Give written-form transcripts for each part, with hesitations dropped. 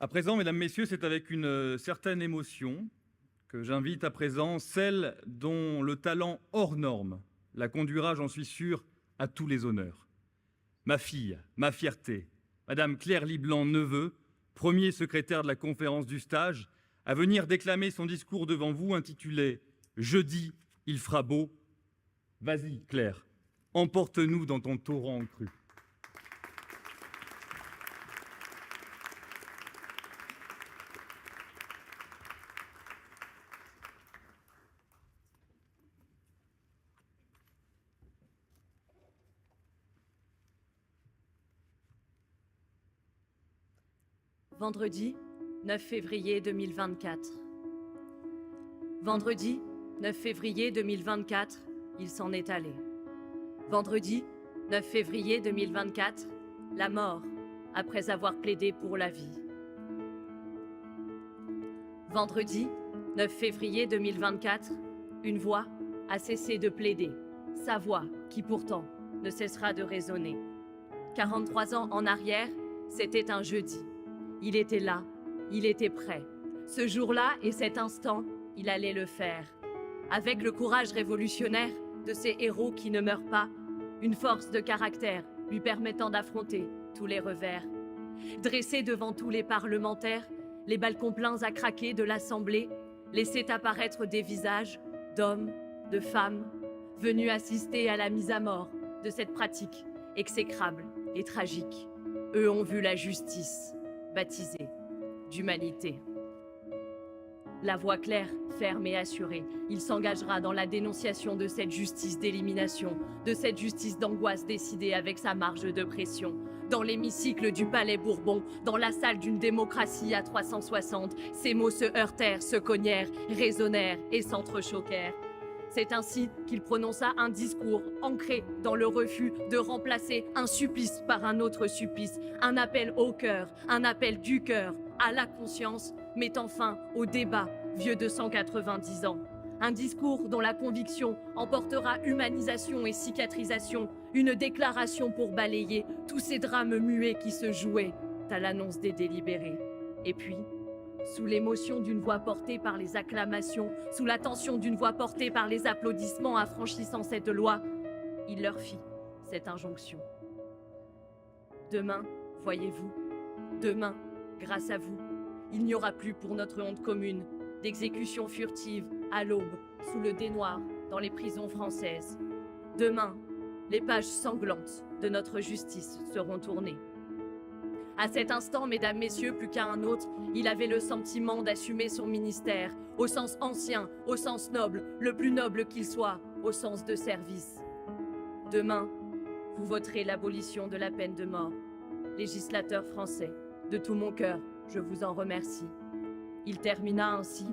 À présent, mesdames, messieurs, c'est avec une certaine émotion que j'invite à présent celle dont le talent hors norme la conduira, j'en suis sûr, à tous les honneurs. Ma fille, ma fierté, Madame Claire Liblanc-Neveu, premier secrétaire de la conférence du stage, à venir déclamer son discours devant vous intitulé « Jeudi, il fera beau ». Vas-y, Claire, emporte-nous dans ton torrent cru. Vendredi 9 février 2024. Vendredi 9 février 2024, il s'en est allé. Vendredi 9 février 2024, la mort, après avoir plaidé pour la vie. Vendredi 9 février 2024, une voix a cessé de plaider, sa voix qui pourtant ne cessera de résonner. 43 ans en arrière, c'était un jeudi. Il était là, il était prêt. Ce jour-là et cet instant, il allait le faire. Avec le courage révolutionnaire de ces héros qui ne meurent pas, une force de caractère lui permettant d'affronter tous les revers. Dressé devant tous les parlementaires, les balcons pleins à craquer de l'Assemblée laissaient apparaître des visages d'hommes, de femmes, venus assister à la mise à mort de cette pratique exécrable et tragique. Eux ont vu la justice, baptisée d'humanité. La voix claire, ferme et assurée, il s'engagera dans la dénonciation de cette justice d'élimination, de cette justice d'angoisse décidée avec sa marge de pression. Dans l'hémicycle du Palais Bourbon, dans la salle d'une démocratie à 360, ces mots se heurtèrent, se cognèrent, résonnèrent et s'entrechoquèrent. C'est ainsi qu'il prononça un discours ancré dans le refus de remplacer un supplice par un autre supplice, un appel au cœur, un appel du cœur, à la conscience, mettant fin au débat vieux de 190 ans. Un discours dont la conviction emportera humanisation et cicatrisation, une déclaration pour balayer tous ces drames muets qui se jouaient à l'annonce des délibérés. Et puis, sous l'émotion d'une voix portée par les acclamations, sous la tension d'une voix portée par les applaudissements affranchissant cette loi, il leur fit cette injonction. Demain, voyez-vous, demain, grâce à vous, il n'y aura plus pour notre honte commune d'exécutions furtives à l'aube, sous le dénoir, dans les prisons françaises. Demain, les pages sanglantes de notre justice seront tournées. À cet instant, mesdames, messieurs, plus qu'à un autre, il avait le sentiment d'assumer son ministère, au sens ancien, au sens noble, le plus noble qu'il soit, au sens de service. Demain, vous voterez l'abolition de la peine de mort. Législateur français, de tout mon cœur, je vous en remercie. Il termina ainsi,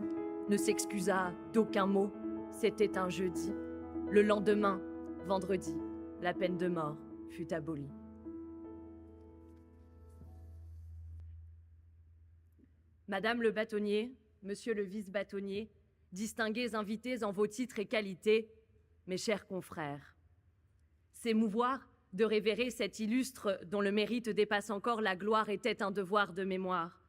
ne s'excusa d'aucun mot, c'était un jeudi. Le lendemain, vendredi, la peine de mort fut abolie. Madame le bâtonnier, monsieur le vice-bâtonnier, distingués invités en vos titres et qualités, mes chers confrères. S'émouvoir de révérer cet illustre dont le mérite dépasse encore la gloire était un devoir de mémoire.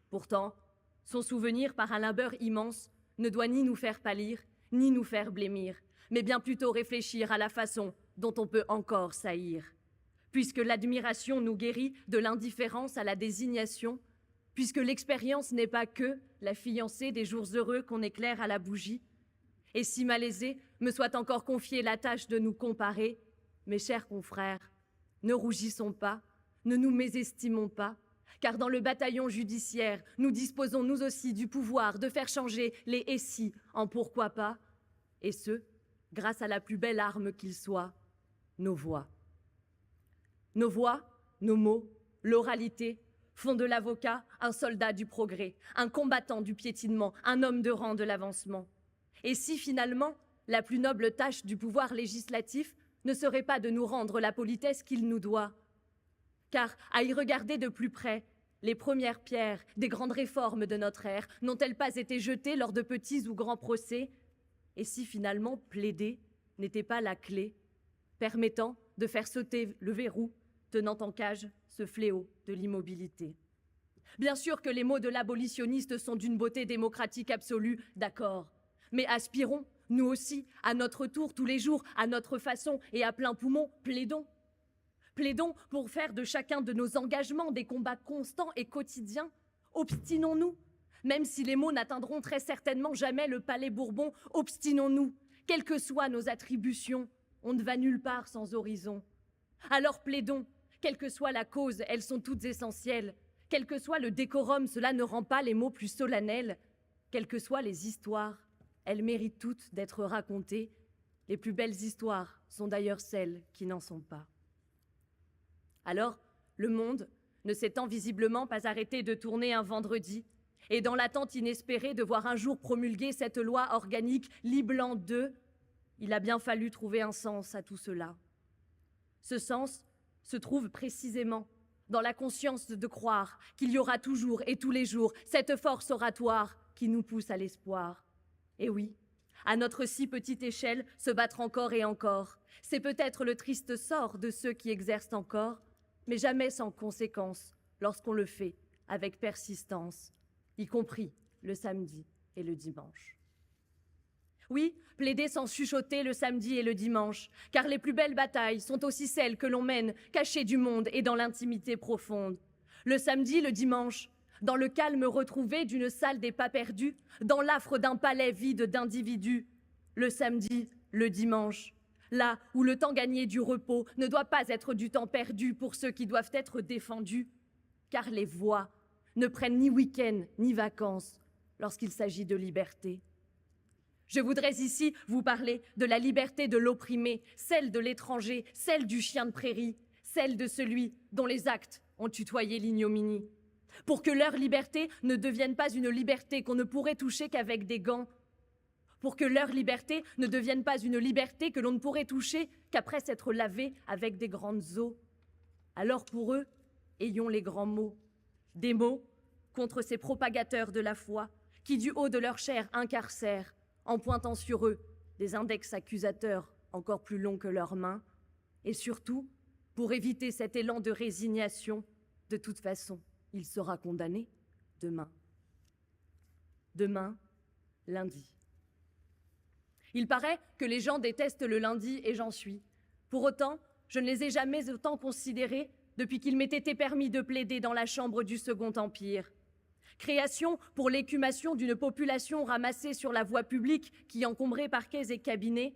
Pourtant, son souvenir par un labeur immense ne doit ni nous faire pâlir, ni nous faire blêmir, mais bien plutôt réfléchir à la façon dont on peut encore saillir. Puisque l'admiration nous guérit de l'indifférence à la désignation, puisque l'expérience n'est pas que la fiancée des jours heureux qu'on éclaire à la bougie, et si malaisé me soit encore confiée la tâche de nous comparer, mes chers confrères, ne rougissons pas, ne nous mésestimons pas, car dans le bataillon judiciaire, nous disposons nous aussi du pouvoir de faire changer les « et si » en « pourquoi pas », et ce, grâce à la plus belle arme qu'il soit, nos voix. Nos voix, nos mots, l'oralité, font de l'avocat un soldat du progrès, un combattant du piétinement, un homme de rang de l'avancement. Et si finalement, la plus noble tâche du pouvoir législatif ne serait pas de nous rendre la politesse qu'il nous doit, car à y regarder de plus près, les premières pierres des grandes réformes de notre ère n'ont-elles pas été jetées lors de petits ou grands procès? Et si finalement plaider n'était pas la clé, permettant de faire sauter le verrou tenant en cage ce fléau de l'immobilité? Bien sûr que les mots de l'abolitionniste sont d'une beauté démocratique absolue, d'accord. Mais aspirons, nous aussi, à notre tour, tous les jours, à notre façon et à plein poumon, plaidons. Plaidons pour faire de chacun de nos engagements des combats constants et quotidiens. Obstinons-nous. Même si les mots n'atteindront très certainement jamais le palais Bourbon, obstinons-nous. Quelles que soient nos attributions, on ne va nulle part sans horizon. Alors plaidons, quelle que soit la cause, elles sont toutes essentielles. Quel que soit le décorum, cela ne rend pas les mots plus solennels. Quelles que soient les histoires, elles méritent toutes d'être racontées. Les plus belles histoires sont d'ailleurs celles qui n'en sont pas. Alors, le monde, ne s'étant visiblement pas arrêté de tourner un vendredi, et dans l'attente inespérée de voir un jour promulguer cette loi organique Liblan II, il a bien fallu trouver un sens à tout cela. Ce sens se trouve précisément dans la conscience de croire qu'il y aura toujours et tous les jours cette force oratoire qui nous pousse à l'espoir. Et oui, à notre si petite échelle, se battre encore et encore, c'est peut-être le triste sort de ceux qui exercent encore, mais jamais sans conséquence lorsqu'on le fait avec persistance, y compris le samedi et le dimanche. Oui, plaider sans chuchoter le samedi et le dimanche, car les plus belles batailles sont aussi celles que l'on mène cachées du monde et dans l'intimité profonde. Le samedi, le dimanche, dans le calme retrouvé d'une salle des pas perdus, dans l'affre d'un palais vide d'individus. Le samedi, le dimanche, là où le temps gagné du repos ne doit pas être du temps perdu pour ceux qui doivent être défendus, car les voix ne prennent ni week-end ni vacances lorsqu'il s'agit de liberté. Je voudrais ici vous parler de la liberté de l'opprimé, celle de l'étranger, celle du chien de prairie, celle de celui dont les actes ont tutoyé l'ignominie. Pour que leur liberté ne devienne pas une liberté qu'on ne pourrait toucher qu'avec des gants. Pour que leur liberté ne devienne pas une liberté que l'on ne pourrait toucher qu'après s'être lavé avec des grandes eaux. Alors pour eux, ayons les grands mots. Des mots contre ces propagateurs de la foi qui, du haut de leur chair, incarcèrent, en pointant sur eux des index accusateurs encore plus longs que leurs mains, et surtout, pour éviter cet élan de résignation, de toute façon, il sera condamné demain. Demain, lundi. Il paraît que les gens détestent le lundi et j'en suis. Pour autant, je ne les ai jamais autant considérés depuis qu'il m'ait été permis de plaider dans la chambre du Second Empire. Création pour l'écumation d'une population ramassée sur la voie publique qui encombrait parquets et cabinets.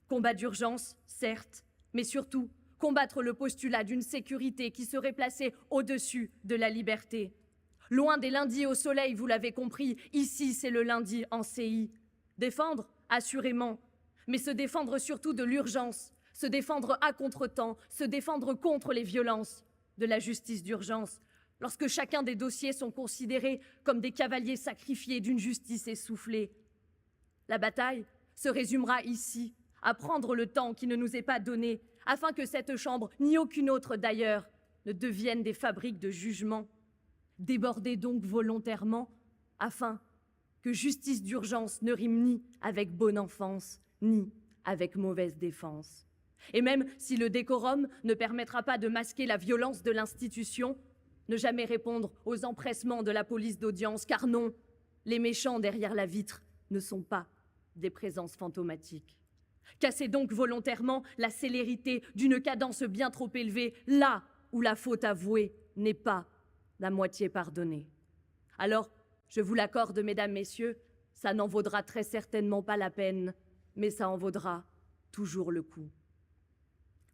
Combat d'urgence, certes, mais surtout combattre le postulat d'une sécurité qui serait placée au-dessus de la liberté. Loin des lundis au soleil, vous l'avez compris, ici c'est le lundi en CI. Défendre, assurément, mais se défendre surtout de l'urgence, se défendre à contretemps, se défendre contre les violences de la justice d'urgence, lorsque chacun des dossiers sont considérés comme des cavaliers sacrifiés d'une justice essoufflée. La bataille se résumera ici, à prendre le temps qui ne nous est pas donné, afin que cette chambre, ni aucune autre d'ailleurs, ne devienne des fabriques de jugement. Débordez donc volontairement, afin que justice d'urgence ne rime ni avec bonne enfance, ni avec mauvaise défense. Et même si le décorum ne permettra pas de masquer la violence de l'institution, ne jamais répondre aux empressements de la police d'audience, car non, les méchants derrière la vitre ne sont pas des présences fantomatiques. Cassez donc volontairement la célérité d'une cadence bien trop élevée, là où la faute avouée n'est pas la moitié pardonnée. Alors, je vous l'accorde, mesdames, messieurs, ça n'en vaudra très certainement pas la peine, mais ça en vaudra toujours le coup.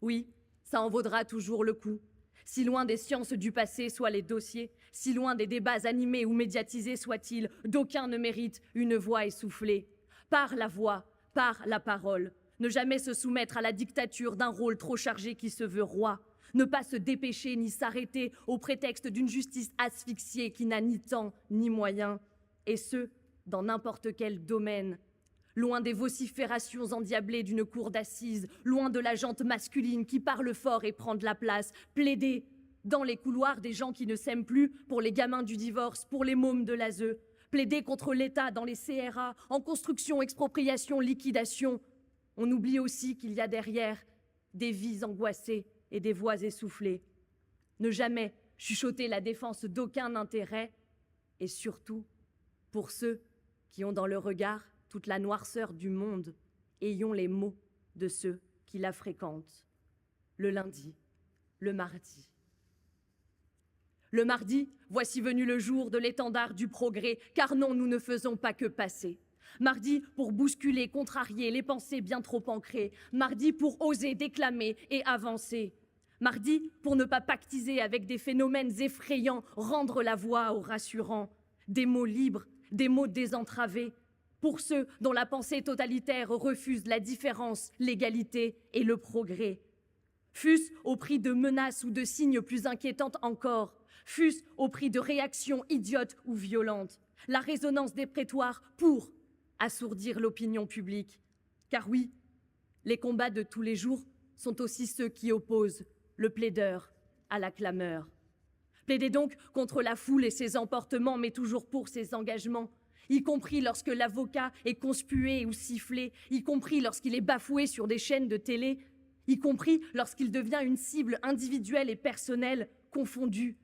Oui, ça en vaudra toujours le coup. Si loin des sciences du passé soient les dossiers, si loin des débats animés ou médiatisés soient-ils, d'aucun ne mérite une voix essoufflée. Par la voix, par la parole, ne jamais se soumettre à la dictature d'un rôle trop chargé qui se veut roi, ne pas se dépêcher ni s'arrêter au prétexte d'une justice asphyxiée qui n'a ni temps ni moyens, et ce, dans n'importe quel domaine. Loin des vociférations endiablées d'une cour d'assises, loin de la jante masculine qui parle fort et prend de la place, plaider dans les couloirs des gens qui ne s'aiment plus, pour les gamins du divorce, pour les mômes de l'ASE, plaider contre l'État dans les CRA, en construction, expropriation, liquidation. On oublie aussi qu'il y a derrière des vies angoissées et des voix essoufflées. Ne jamais chuchoter la défense d'aucun intérêt, et surtout, pour ceux qui ont dans le regard toute la noirceur du monde, ayons les mots de ceux qui la fréquentent. Le lundi, le mardi. Le mardi, voici venu le jour de l'étendard du progrès, car non, nous ne faisons pas que passer. Mardi pour bousculer, contrarier les pensées bien trop ancrées. Mardi pour oser déclamer et avancer. Mardi pour ne pas pactiser avec des phénomènes effrayants, rendre la voix aux rassurants. Des mots libres, des mots désentravés. Pour ceux dont la pensée totalitaire refuse la différence, l'égalité et le progrès. Fût-ce au prix de menaces ou de signes plus inquiétantes encore. Fût-ce au prix de réactions idiotes ou violentes. La résonance des prétoires pour assourdir l'opinion publique. Car oui, les combats de tous les jours sont aussi ceux qui opposent le plaideur à la clameur. Plaidez donc contre la foule et ses emportements, mais toujours pour ses engagements, y compris lorsque l'avocat est conspué ou sifflé, y compris lorsqu'il est bafoué sur des chaînes de télé, y compris lorsqu'il devient une cible individuelle et personnelle, confondue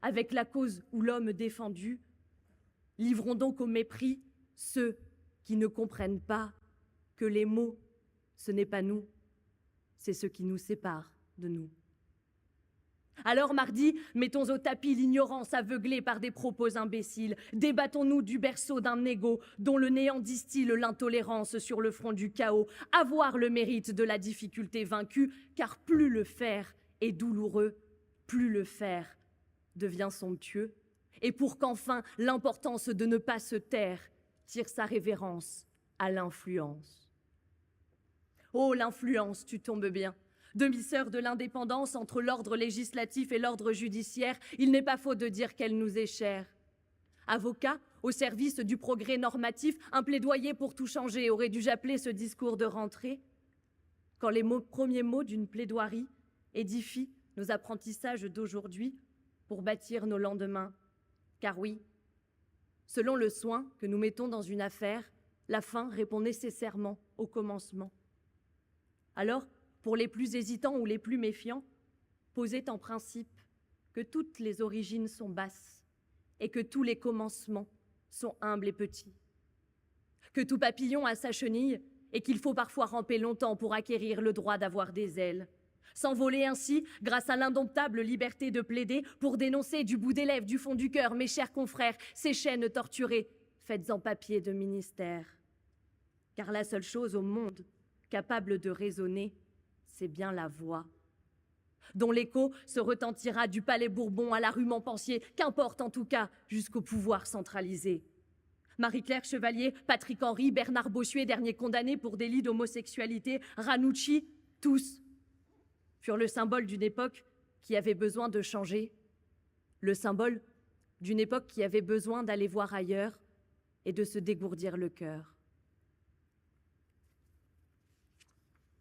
avec la cause ou l'homme défendu. Livrons donc au mépris ceux qui ne comprennent pas que les mots, ce n'est pas nous, c'est ce qui nous sépare de nous. Alors mardi, mettons au tapis l'ignorance aveuglée par des propos imbéciles. Débattons-nous du berceau d'un égo dont le néant distille l'intolérance sur le front du chaos. Avoir le mérite de la difficulté vaincue, car plus le faire est douloureux, plus le faire devient somptueux. Et pour qu'enfin l'importance de ne pas se taire tire sa révérence à l'influence. Oh, l'influence, tu tombes bien. Demi-sœur de l'indépendance entre l'ordre législatif et l'ordre judiciaire, il n'est pas faux de dire qu'elle nous est chère. Avocat, au service du progrès normatif, un plaidoyer pour tout changer, aurais-je appelé ce discours de rentrée? Quand les premiers mots d'une plaidoirie édifient nos apprentissages d'aujourd'hui pour bâtir nos lendemains. Car oui, selon le soin que nous mettons dans une affaire, la fin répond nécessairement au commencement. Alors, pour les plus hésitants ou les plus méfiants, posez en principe que toutes les origines sont basses et que tous les commencements sont humbles et petits. Que tout papillon a sa chenille et qu'il faut parfois ramper longtemps pour acquérir le droit d'avoir des ailes. S'envoler ainsi, grâce à l'indomptable liberté de plaider, pour dénoncer du bout des lèvres, du fond du cœur, mes chers confrères, ces chaînes torturées, faites en papier de ministère. Car la seule chose au monde capable de raisonner, c'est bien la voix, dont l'écho se retentira du palais Bourbon à la rue Montpensier, qu'importe en tout cas, jusqu'au pouvoir centralisé. Marie-Claire Chevalier, Patrick Henry, Bernard Bossuet, dernier condamné pour délit d'homosexualité, Ranucci, tous furent le symbole d'une époque qui avait besoin de changer, le symbole d'une époque qui avait besoin d'aller voir ailleurs et de se dégourdir le cœur.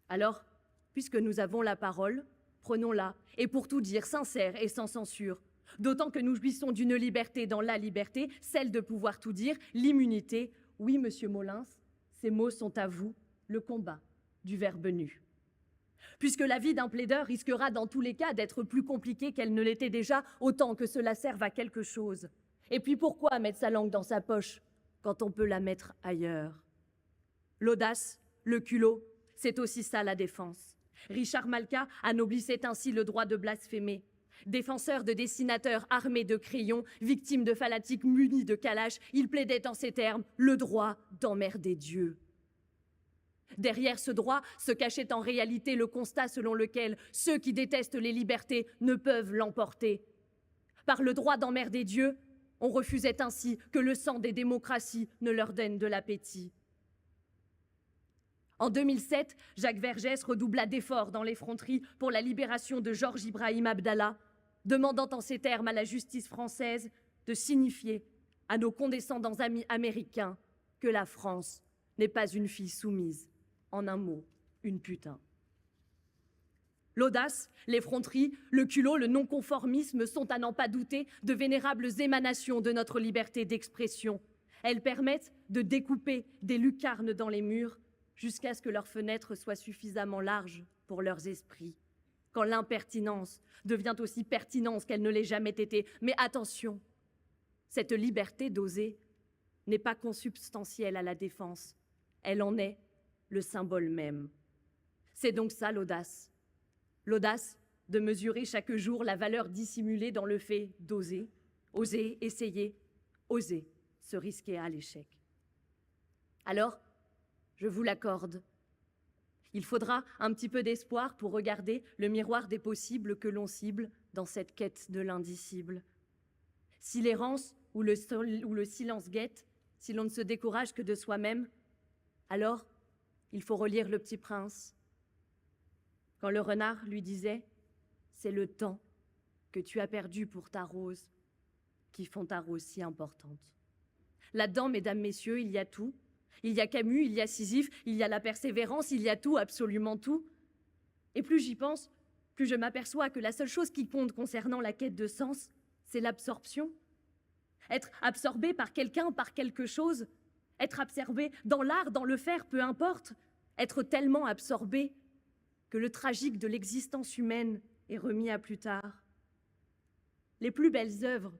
Alors, puisque nous avons la parole, prenons-la, et pour tout dire, sincère et sans censure, d'autant que nous jouissons d'une liberté dans la liberté, celle de pouvoir tout dire, l'immunité. Oui, monsieur Molins, ces mots sont à vous, le combat du verbe nu. Puisque la vie d'un plaideur risquera dans tous les cas d'être plus compliquée qu'elle ne l'était déjà, autant que cela serve à quelque chose. Et puis pourquoi mettre sa langue dans sa poche quand on peut la mettre ailleurs? L'audace, le culot, c'est aussi ça la défense. Richard Malka anoblissait ainsi le droit de blasphémer. Défenseur de dessinateurs armés de crayons, victime de fanatiques munis de calaches, il plaidait en ces termes le droit d'emmerder Dieu. Derrière ce droit se cachait en réalité le constat selon lequel ceux qui détestent les libertés ne peuvent l'emporter. Par le droit d'emmerder Dieu, on refusait ainsi que le sang des démocraties ne leur donne de l'appétit. En 2007, Jacques Vergès redoubla d'efforts dans l'effronterie pour la libération de Georges Ibrahim Abdallah, demandant en ces termes à la justice française de signifier à nos condescendants amis américains que la France n'est pas une fille soumise, en un mot, une putain. L'audace, l'effronterie, le culot, le non-conformisme sont, à n'en pas douter, de vénérables émanations de notre liberté d'expression. Elles permettent de découper des lucarnes dans les murs jusqu'à ce que leurs fenêtres soient suffisamment larges pour leurs esprits. quand l'impertinence devient aussi pertinence qu'elle ne l'ait jamais été. Mais attention, cette liberté d'oser n'est pas consubstantielle à la défense. Elle en est le symbole même. C'est donc ça l'audace. L'audace de mesurer chaque jour la valeur dissimulée dans le fait d'oser, oser essayer, oser se risquer à l'échec. Alors, je vous l'accorde. Il faudra un petit peu d'espoir pour regarder le miroir des possibles que l'on cible dans cette quête de l'indicible. Si l'errance ou le silence guette, si l'on ne se décourage que de soi-même, alors il faut relire Le Petit Prince. Quand le renard lui disait « C'est le temps que tu as perdu pour ta rose qui font ta rose si importante. » Là-dedans, mesdames, messieurs, il y a tout. Il y a Camus, il y a Sisyphe, il y a la persévérance, il y a tout, absolument tout. Et plus j'y pense, plus je m'aperçois que la seule chose qui compte concernant la quête de sens, c'est l'absorption. Être absorbé par quelqu'un, par quelque chose, être absorbé dans l'art, dans le faire, peu importe, être tellement absorbé que le tragique de l'existence humaine est remis à plus tard. Les plus belles œuvres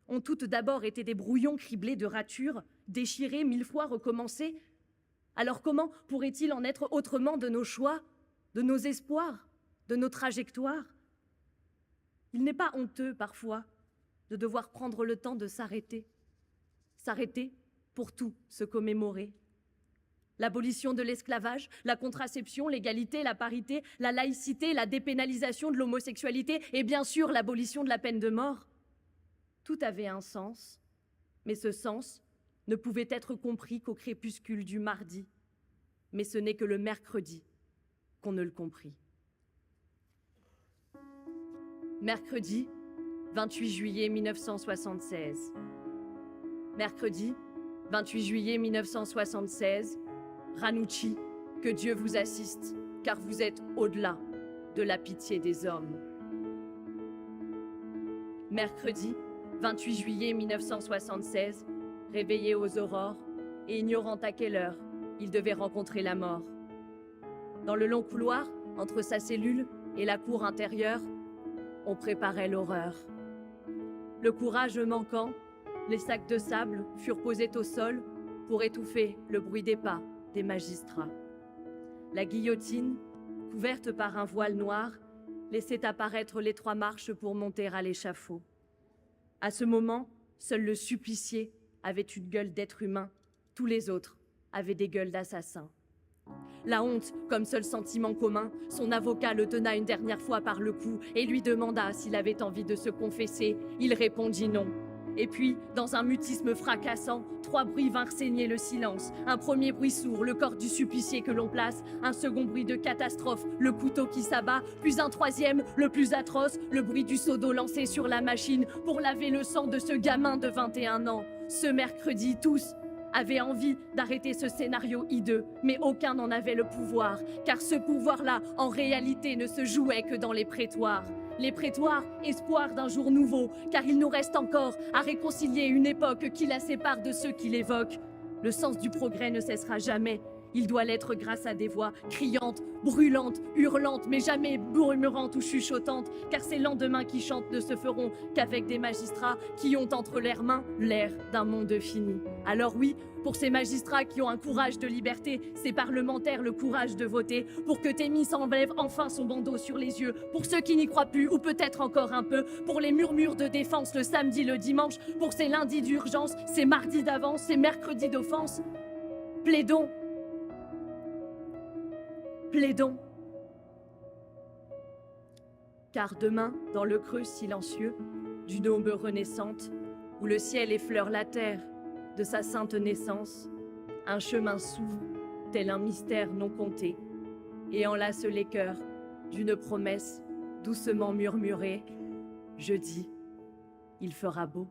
ont toutes d'abord été des brouillons criblés de ratures, déchirés, 1000 fois recommencés. Alors comment pourrait-il en être autrement de nos choix, de nos espoirs, de nos trajectoires? Il n'est pas honteux, parfois, de devoir prendre le temps de s'arrêter. S'arrêter pour tout se commémorer. L'abolition de l'esclavage, la contraception, l'égalité, la parité, la laïcité, la dépénalisation de l'homosexualité et bien sûr l'abolition de la peine de mort. Tout avait un sens, mais ce sens ne pouvait être compris qu'au crépuscule du mardi. Mais ce n'est que le mercredi qu'on ne le comprit. Mercredi, 28 juillet 1976. Mercredi, 28 juillet 1976, Ranucci, que Dieu vous assiste, car vous êtes au-delà de la pitié des hommes. Mercredi, 28 juillet 1976, réveillé aux aurores et ignorant à quelle heure il devait rencontrer la mort. Dans le long couloir, entre sa cellule et la cour intérieure, on préparait l'horreur. Le courage manquant, les sacs de sable furent posés au sol pour étouffer le bruit des pas des magistrats. La guillotine, couverte par un voile noir, laissait apparaître les 3 marches pour monter à l'échafaud. À ce moment, seul le supplicié avait une gueule d'être humain, tous les autres avaient des gueules d'assassins. La honte, comme seul sentiment commun, son avocat le tena une dernière fois par le cou et lui demanda s'il avait envie de se confesser. Il répondit non. Et puis, dans un mutisme fracassant, 3 bruits vinrent saigner le silence. Un premier bruit sourd, le corps du supplicié que l'on place. Un second bruit de catastrophe, le couteau qui s'abat. Puis un troisième, le plus atroce, le bruit du seau d'eau lancé sur la machine pour laver le sang de ce gamin de 21 ans. Ce mercredi, tous avaient envie d'arrêter ce scénario hideux, mais aucun n'en avait le pouvoir, car ce pouvoir-là, en réalité, ne se jouait que dans les prétoires. Les prétoires, espoir d'un jour nouveau, car il nous reste encore à réconcilier une époque qui la sépare de ceux qui l'évoquent. Le sens du progrès ne cessera jamais. Il doit l'être grâce à des voix criantes, brûlantes, hurlantes, mais jamais murmurantes ou chuchotantes, car ces lendemains qui chantent ne se feront qu'avec des magistrats qui ont entre leurs mains l'air d'un monde fini. Alors oui, pour ces magistrats qui ont un courage de liberté, ces parlementaires le courage de voter, pour que Témis enlève enfin son bandeau sur les yeux, pour ceux qui n'y croient plus, ou peut-être encore un peu, pour les murmures de défense le samedi, le dimanche, pour ces lundis d'urgence, ces mardis d'avance, ces mercredis d'offense. Plaidons. Plaidons. Car demain, dans le creux silencieux d'une aube renaissante, où le ciel effleure la terre de sa sainte naissance, un chemin s'ouvre, tel un mystère non compté, et enlace les cœurs d'une promesse doucement murmurée. Je dis, il fera beau.